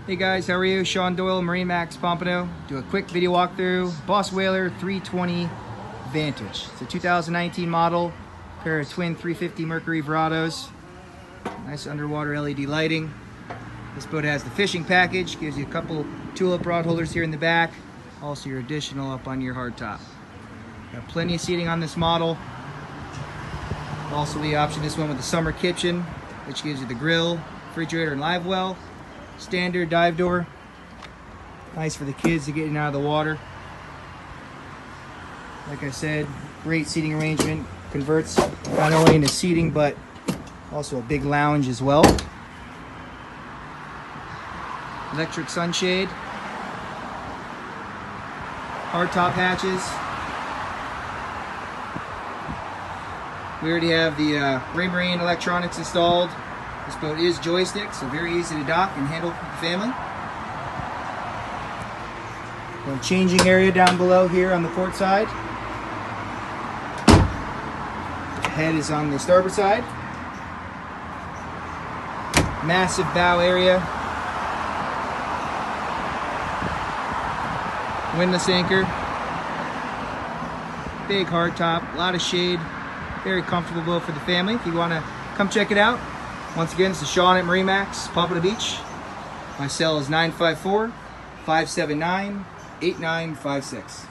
Hey guys, how are you? Sean Doyle, MarineMax, Pompano. Do a quick video walkthrough. Boss Whaler 320 Vantage. It's a 2019 model. Pair of twin 350 Mercury Verados. Nice underwater LED lighting. This boat has the fishing package. Gives you a couple tulip rod holders here in the back. Also your additional up on your hardtop. Got plenty of seating on this model. Also we option this one with the summer kitchen, which gives you the grill, refrigerator, and live well. Standard dive door. Nice for the kids to get in and out of the water. Like I said, great seating arrangement. Converts not only into seating, but also a big lounge as well. Electric sunshade. Hardtop hatches. We already have the Marine electronics installed. This boat is joystick, so very easy to dock and handle with the family. A changing area down below here on the port side. The head is on the starboard side. Massive bow area. Windlass anchor. Big hardtop, a lot of shade. Very comfortable boat for the family. If you want to come check it out. Once again, this is Sean at MarineMax, Pompano Beach. My cell is 954-579-8956.